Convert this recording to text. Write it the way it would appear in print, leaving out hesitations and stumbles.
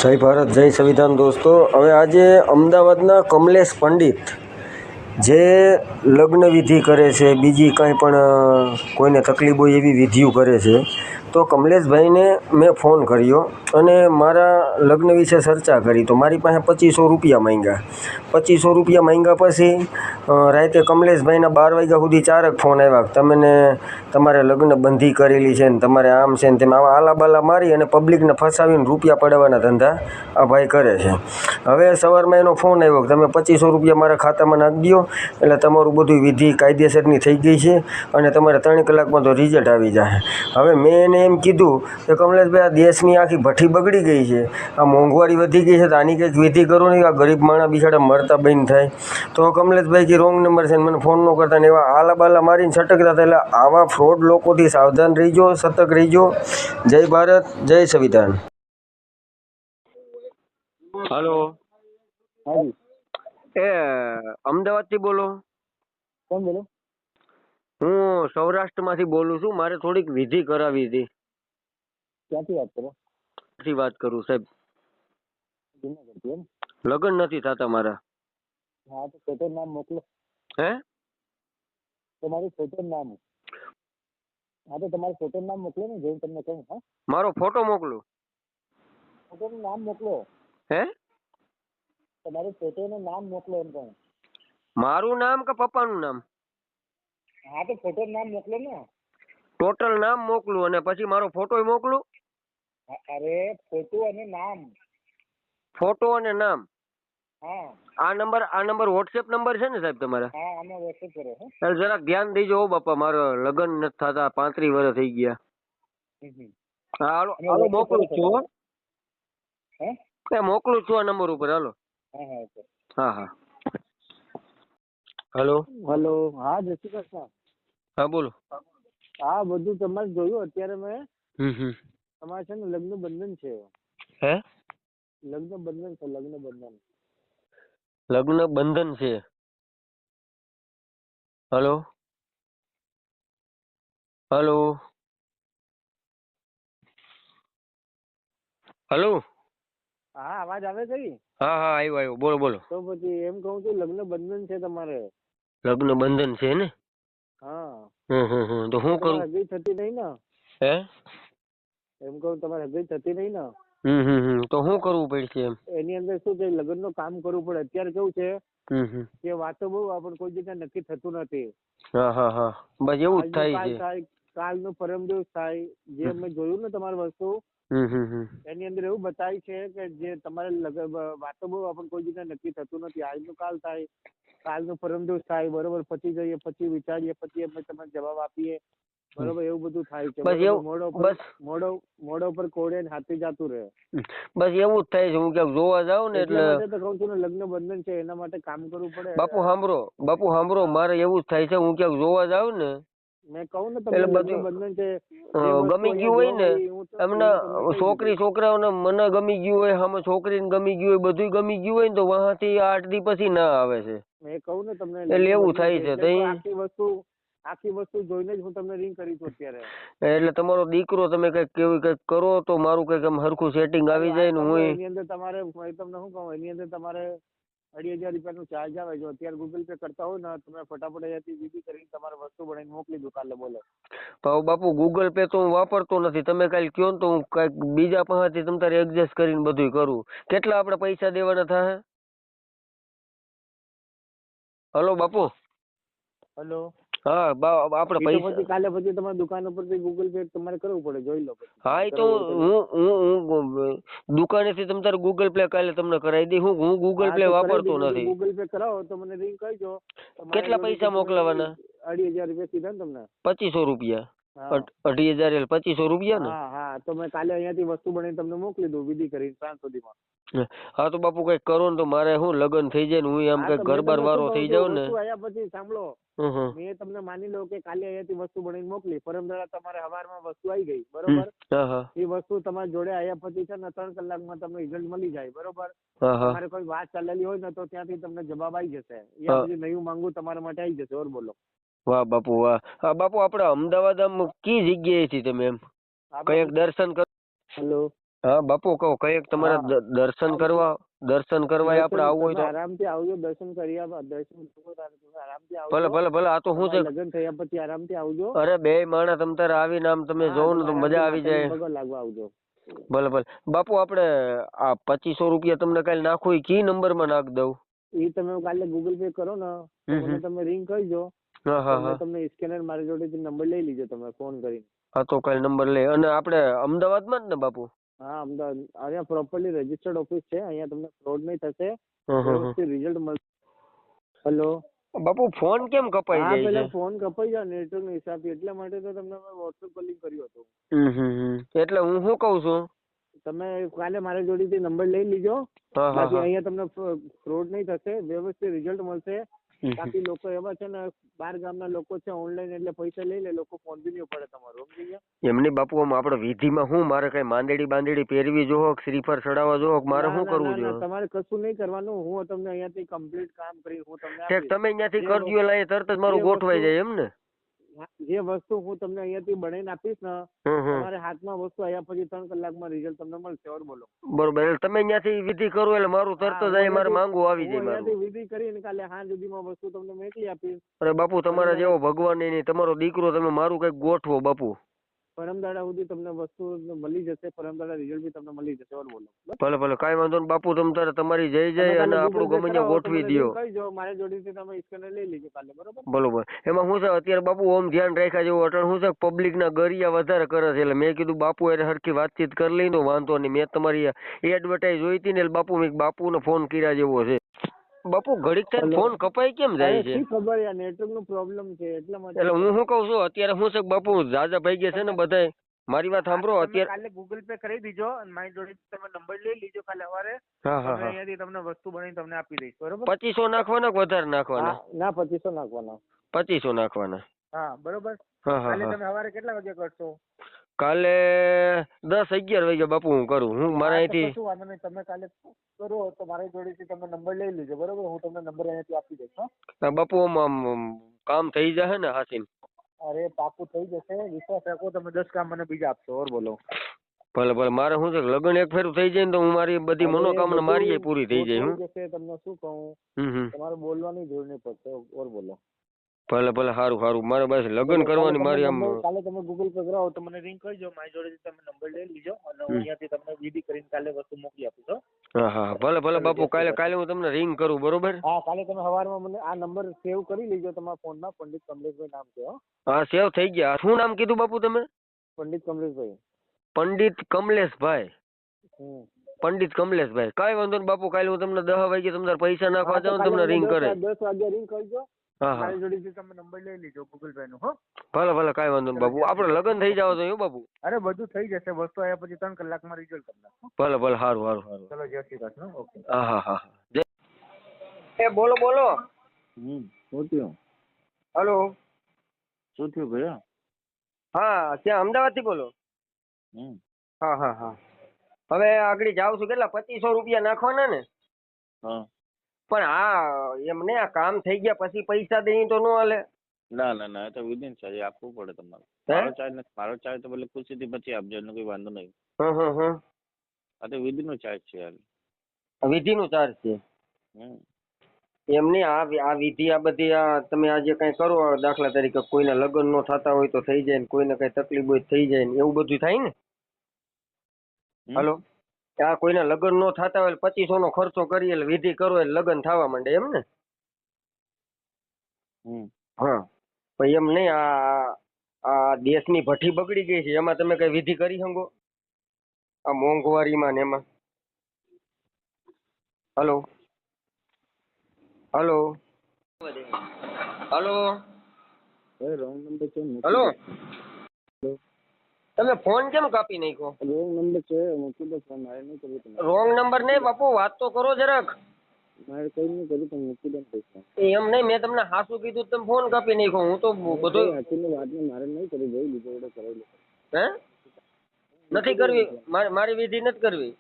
જય ભારત, જય સંવિધાન દોસ્તો. હવે આજે અમદાવાદના કમલેશ પંડિત જે લગ્ન વિધિ કરે છે, બીજી કંઈ પણ કોઈને તકલીફ હોય એવી વિધિઓ કરે છે, તો કમલેશભાઈને મેં ફોન કર્યો અને મારા લગ્ન વિશે ચર્ચા કરી. તો મારી પાસે 2500 રૂપિયા માંગ્યા. 2500 રૂપિયા માંગ્યા પછી રાતે કમલેશભાઈના 12 વાગ્યા સુધી 4 ફોન આવ્યા. તમને તમારે લગ્ન બંધી કરેલી છે ને તમારે આમ છે ને તેમ આવા આલાબાલા મારી અને પબ્લિકને ફસાવીને રૂપિયા પડવાના ધંધા આ ભાઈ કરે છે. હવે સવારમાં એનો ફોન આવ્યો કે તમે 2500 રૂપિયા મારા ખાતામાં નાખી દો એટલે તમારું બધું વિધિ કાયદેસરની થઈ ગઈ છે અને તમારે 3 કલાકમાં તો રિઝલ્ટ આવી જાય. હવે મેં એને એમ કીધું કે કમલેશભાઈ, આ દેશની આખી ભઠ્ઠી બગડી ગઈ છે, આ મોંઘવારી વધી ગઈ છે, તો આની કંઈક વિધિ કરો ને, આ ગરીબ માણસ બિચારા મરતા બંધ થાય. તો કમલેશભાઈ કે રોંગ નંબર છે, મને ફોન ન કરતા ને એવા આલાબાલા મારીને છટકતા હતા. એટલે આવા ફ્રોડ લોકોથી સાવધાન રહીજો, સતર્ક રહીજો. જય ભારત, જય સંવિધાન. હલો, એ અમદાવાદથી બોલો? કોણ બોલો? હું સૌરાષ્ટ્રમાંથી બોલું છું. મારે થોડીક વિધિ કરાવી હતી. ક્યાંથી વાત કરો? થી વાત કરું સાહેબ. જુનાગઢથી એમ? લગ્ન નથી થતા મારા. હા, તો ફોટો નામ મોકલો. હે? તમારું ફોટો નામ. હા, તો તમારું ફોટો નામ મોકલો ને, જેવું તમને કહું. હા, મારો ફોટો મોકલું? ફોટોનું નામ મોકલો. હે? તમારું ફોટોનું નામ મોકલો એમ કહું. મારું નામ કે પપ્પાનું નામ? હા, તો ફોટોનું નામ મોકલો ને. ટોટલ નામ મોકલું અને પછી મારો ફોટો મોકલું? અરે, ફોટો અને નામ. ફોટો અને નામ? હા. આ નંબર વોટ્સએપ નંબર છે ને સાહેબ તમારા? હા, આમાં વોટ્સએપ કરો. એટલે જરાક ધ્યાન દેજો. હો બાપા, મારો લગ્ન નથી થતા, 35 વર્ષ થઈ ગયા. હા, હાલો મોકલું છું. હે, મોકલું છું આ નંબર ઉપર. હાલો. હા હા. હલો. હલો. હા, જય શ્રી કૃષ્ણ. હા, બોલો. હા, બધું તમારે જોયું અત્યારે મેં. તમારે છે ને લગ્ન બંધન છે. હે? લગ્ન બંધન છે. લગ્ન બંધન. લગ્ન બંધન છે. હલો. હલો. હલો. હા, અવાજ આવે છે? હા હા, આવ્યો. બોલો બોલો. તો પછી એમ કહું છું, લગ્ન બંધન છે તમારે. લગ્ન બંધન છે ને? હા. તો શું કરું? તમારે હગી થતી નહીં ને? હે? એમ કહું, તમારે હગી થતી નહીં ને? તો શું કરવું પડશે એમ? એની અંદર શું છે, લગ્ન નું કામ કરવું પડે. અત્યારે કેવું છે કે વાતો બહુ આપણને કોઈ જગ્યાએ નક્કી થતું નથી. હા, બસ એવું જ થાય છે. કાલ નું પરમ દિવસ થાય. જે મેં જોયું ને તમારી વસ્તુ, એની અંદર એવું બતાવ્યું છે કે જે તમારે વાતો બહુ આપણને કોઈ જગ્યાએ નક્કી થતું નથી. આજનું કાલ થાય, કાલ નું પરમ દિવસ થાય, બરોબર. પછી જઈએ, પછી વિચારીએ, પછી અમે તમને જવાબ આપીએ, બરોબર. એવું બધું થાય છે. મોડો ઉપર કોડે ને હાથી જતું રહે. બસ એવું જ થાય છે. હું ક્યાંક જોવા જાઉં ને એટલે તો કહું છું ને, લગ્ન બંધન છે, એના માટે કામ કરવું પડે. બાપુ સાંભળો, મારે એવું જ થાય છે. હું ક્યાંક જોવા જાઉં ને, મેં કહું ને તમને લગ્ન બંધન છે. ગમી ગયું હોય ને એમને, છોકરાઓને મને ગમી ગયું હોય, આમાં છોકરીને ગમી ગયું હોય, બધું ગમી ગયું હોય ને, તો વહાથી 8 દી પછી ના આવે છે. મેં કહું ને તમને, એટલે એવું થાય છે. આખી વસ્તુ જોઈને જ હું તમને રિંગ કરી છું અત્યારે. એટલે તમારો દીકરો, તમે કઈક કરો તો મારું કઈક હરખું સેટિંગ આવી જાય ને. હું એની અંદર તમારે, તમને શું કહું, એની અંદર તમારે 2,500 રૂપિયાનું ચાર્જ આવે. જો અત્યારે ગૂગલ પે કરતા હોય ને, તમે ફટાફટ અહીંયાથી વિધિ કરીને તમારે વસ્તુ બનાવીને મોકલી દો કાલે. બોલો. બાપુ, ગૂગલ પે તો હું વાપરતો નથી. તમે કાલે કયો ને તો હું કઈક બીજા પાસેથી તમ તારે એડજસ્ટ કરીને બધું કરું. કેટલા આપણે પૈસા દેવાના થાય? હલો બાપુ. હલો. હા, આપણે પૈસા કાલે પછી તમારી દુકાન ઉપરથી ગૂગલ પે તમારે કરવું પડે. જોઈ લો. હા, એ તો હું દુકાનેથી તમ તારે ગૂગલ પે કાલે તમને કરાવી દઈ. હું ગૂગલ પે વાપરતો નથી. ગૂગલ પે કરાવો તો મને રિંગ કરજો. કેટલા પૈસા મોકલવાના? 2,500 રૂપિયા સીધા ને તમને? 2500 રૂપિયા. 2,500 એટલે 2500 રૂપિયા ને? હા. તો મેં કાલે અહીંયાથી વસ્તુ બનાવીને તમને મોકલી દઉં, વિધિ કરીને સાંજ સુધીમાં. હા, તો બાપુ કઈક કરો ને, તો મારે શું લગ્ન થઈ જાય ને, હું આમ કઈક ઘરબાર વાળો થઈ જાઉં ને. આયા પછી સાંભળો, મેં તમને માની લો કે કાલે અહીંયાથી વસ્તુ બનાવીને મોકલી, પરમ દાડા તમારે સવારમાં વસ્તુ આવી ગઈ, બરોબર. એ વસ્તુ તમારી જોડે આયા પછી છે ને 3 કલાકમાં તમને રિઝલ્ટ મળી જાય, બરોબર. તમારે કોઈ વાત ચાલેલી હોય ને તો ત્યાંથી તમને જવાબ આવી જશે. યા પછી નયું માંગવું તમારા માટે આવી જશે. ઓર બોલો. વાહ બાપુ, વાહ. હા બાપુ, આપણે અમદાવાદ આમ કી જગ્યાએથી તમે એમ કઈક દર્શન કરો? હેલો. હા બાપુ કહો કઈક તમારે હા. દર્શન કરવા આપણે આવવું હોય તમે તો આરામથી આવજો, દર્શન કરી દર્શન કરો તારે તમે આરામથી ભલે આવજો. ભલે ભલે. આ તો હું છે, તમારા લગ્ન થયા પછી આરામથી આવજો. અરે બે માણસ તમ તારે આવીને આમ તમે હા, જોવો ને તમે તો મજા આરામથી આવી માતાજીને જાય. પગે લાગવા આવજો. ભલે ભલે બાપુ, આપણે આ 2500 રૂપિયા તમને કાલે નાખો, ઈ કી નંબર માં નાખ દઉં? એ તમે કાલે ગૂગલ પે કરો ને તો મને તમે રિંગ કરજો. હા હા હા. તમને સ્કેનર મારી જોડેથી નંબર લઈ લીજો તમે ફોન કરીને. હા તો કાલે નંબર લે. અને આપણે અમદાવાદમાં જ ને બાપુ? હા, અમદાવાદ. અહીંયા પ્રોપરલી રજીસ્ટર્ડ ઓફિસ છે. અહીંયા તમને ફ્રોડ નહીં થશે. હં હં હં. વ્યવસ્થિત રિઝલ્ટ મળશે. હેલો. બાપુ ફોન કેમ કપાઈ હા, જાય છે? પેલા ફોન કપાઈ જાય નેટવર્ક હિસાબથી, એટલા માટે તો તમને મેં વોટ્સએપ કોલિંગ કર્યું હતું. એટલે હું શું કઉ છું, તમે કાલે મારી જોડેથી નંબર લઈ લીજો. હા હા બાકી હા. અહીંયા તમને ફ્રોડ નહીં થશે, વ્યવસ્થિત રિઝલ્ટ મળશે. બાકી લોકો એવા છે ને, બાર ગામના લોકો છે, ઓનલાઈન એટલે પૈસા લઈ લે, લોકો ફોન બી નહીં પડે તમારો, સમજી ગયા? એમની બાપુ આમ આપણે વિધિમાં હું મારે કઈ માંદેડી બાંદેડી પહેરવી જોવો, શ્રીફળ ચડાવવા જોવો, મારે શું કરવું જોઈએ? તમારે કશું નહીં કરવાનું. હું તમને અહીંયાથી કમ્પ્લીટ કામ કરી હું તમને ઠેક આપીશ. તમે અહીંયાથી કરજો એટલે અહીંયા તરત જ મારું ગોઠવાઈ જાય એમ ને? જે વસ્તુ હું તમને અહીંયાથી બનાવીને આપીશ ને, તમારે હાથમાં વસ્તુ અહીંયા પછી 3 કલાકમાં રિઝલ્ટ તમને મળશે. ઓર બોલો. બરોબર. એટલે તમે અહીંયાથી વિધિ કરો એટલે મારું તરત જ અહીં મારે માંગવું આવી જાય મારું. અહીંયાથી વિધિ કરીને કાલે સાંજ સુધીમાં વસ્તુ તમને મોકલી આપીશ. અરે બાપુ, તમારા જેવો ભગવાન નહીં, તમારો દીકરો, તમે મારું કઈક ગોઠવો બાપુ. પરમદાડા સુધી તમને વસ્તુ મળી જશે. પરમદાડા રિઝલ્ટ બી તમને મળી જશે. ઓર બોલો. ભલે ભલે, કાંઈ વાંધો નહીં બાપુ. તમ તારે તમારી જય જય અને આપણું ગમે ત્યાં ગોઠવી દ્યો. કહીજો મારી જોડેથી તમે સ્કેનર લઈ લેજો કાલે. બરોબર. બરોબર. એમાં શું છે અત્યારે બાપુ, ઓમ ધ્યાન રાખ્યા જેવું અટણ શું છે, પબ્લિક ના ગરિયા વધારે કરે છે. એટલે મેં કીધું બાપુ એટલે હરખી વાતચીત કરી લઈ, વાંધો નહીં. મેં તમારી એડવર્ટાઈઝ જોઈ હતી ને, બાપુ મેં બાપુને ફોન કર્યા જેવો છે. બાપુ ઘડીક થાય ફોન કપાઈ કેમ જાય છે? ખબર યાર, નેટવર્ક નો પ્રોબ્લેમ છે એટલા માટે. એટલે હું શું કઉ છું, અત્યારે શું છે બાપુ, જાજા ભાઈ ગયા છે ને બધાય. મારી વાત સાંભળો, અત્યારે કાલે ગૂગલ પે કરી દીજો અને મારી જોડે તમે નંબર લઈ લીજો કાલે સવારે. હા હા હા. અહીંયાથી તમને વસ્તુ બનાવીને તમને આપી દઈશ. બરોબર. 2500 નાખવાના કે વધારે નાખવાના? ના, 2500 નાખવાના. 2500 નાખવાના. હા, બરોબર. હા હા કાલે હા. તમે સવારે કેટલા વાગે કરશો? કાલે 10-11 વાગે બાપુ હું કરું. હું મારા અહીંથી શું વાંધો નહીં, તમે કાલે કરો તો મારી જોડેથી તમે નંબર લઈ લેજો. બરોબર. હું તમને નંબર અહીંયાથી આપી દઈશ. હા બાપુ, આમ કામ થઈ જશે ને હાસીન? અરે પાકું થઈ જશે, વિશ્વાસ રાખો. તમે 10 કામ મને બીજા આપશો. ઓર બોલો. ભલે ભલે. મારે શું છે, લગ્ન એક ફેરું થઈ જાય ને તો હું મારી બધી મનોકામના મારી પૂરી થઈ જાય. હું તમને શું કહું, તમારે બોલવાની જરૂર નહીં પડશે. ઓર બોલો. ભલે ભલે. સારું સારું. મારે બસ લગ્ન કરવાની મારી આમ. કાલે તમે ગૂગલ પે કરાવો તો મને રિંગ કરજો. મારી જોડેથી તમે નંબર લઈ લીજો અને હું અહીંયાથી તમને વિધિ કરીને કાલે વસ્તુ મોકલી આપીશ. હા હા. ભલે ભલે બાપુ. કાલે હું તમને રિંગ કરું. બરોબર. હા, કાલે તમે સવારમાં મને આ નંબર સેવ કરી લેજો તમારા ફોનમાં. પંડિત કમલેશભાઈ નામ છે. હા, સેવ થઈ ગયા. શું નામ કીધું બાપુ તમે? પંડિત કમલેશભાઈ. પંડિત કમલેશભાઈ. પંડિત કમલેશભાઈ. કાંઈ વાંધો નહીં બાપુ. કાલે હું તમને 10 વાગે તમારે પૈસા નાખવા જાઉં તમને રિંગ કરે. 10 વાગે રિંગ કરજો. હા હા. મારી જોડેથી તમે નંબર લઈ લેજો ગૂગલ પે નો. ભલે ભલે. કાંઈ વાંધો નહીં બાપુ. આપણે લગ્ન થઈ જાવ તો બાપુ. અરે બધું થઈ જશે. વસ્તુ આવ્યા પછી 3 કલાકમાં રિઝલ્ટ તમને. ભલે ભલે. સારું સારું સારું. ચલો, જય શ્રી કૃષ્ણ. ઓકે. હા હા હા. એ બોલો બોલો. શું થયું? હલો. શું થયું ભૈયા? હા, ક્યાં અમદાવાદ થી બોલો? હા હા હા. હવે આગળ જાઉં છું. કેટલા 2500 રૂપિયા નાખવાના ને? હા. પણ હા એમને આ કામ થઈ ગયા પછી પૈસા દઈ તો ન હાલે? ના ના ના, એ તો વિધિન ચાર્જ આપવું પડે તમારે. મારો ચાર્જ તો ભલે ખુશીથી પછી આપજો, એનો કોઈ વાંધો નહીં. આ તો વિધિનો ચાર્જ છે યાર. વિધિનો ચાર્જ છે એમની? આ વિધિ આ બધી આ તમે આજે કઈ કરો, દાખલા તરીકે કોઈના લગ્ન નો થતા હોય તો થઈ જાય ને, કોઈને કઈ તકલીફ હોય થઈ જાય ને, એવું બધું થાય ને? હલો. આ કોઈના લગ્ન નો થતા હોય 2500 નો ખર્ચો કરીએ એટલે વિધિ કરો એટલે લગ્ન થવા માંડે એમ ને? હા. પણ એમ નહીં, આ દેશની ભઠ્ઠી બગડી ગઈ છે, એમાં તમે કઈ વિધિ કરી શકો? આ મોંઘવારીમાં ને એમાં. Hello hello hello wrong number છે. હલો. તમે ફોન કેમ કાપી નાખ્યો? રોંગ નંબર છે, મૂકી દો ફોન. મારે નહીં કરવું તમારે. રોંગ નંબર નહીં બાપુ, વાત તો કરો જરાક. મારે કઈ નહીં કર્યું, તમે મૂકી દો પૈસા. એમ નહીં, મેં તમને હાસું કીધું, તમે ફોન કાપી નાખ્યો. હું તો બધો હાચીની વાત નહીં, મારે નહીં કરવી. ભાઈ બીજો ઓર્ડર કરાવી લો. હે નથી કરવી? મારી વિધિ નથી કરવી.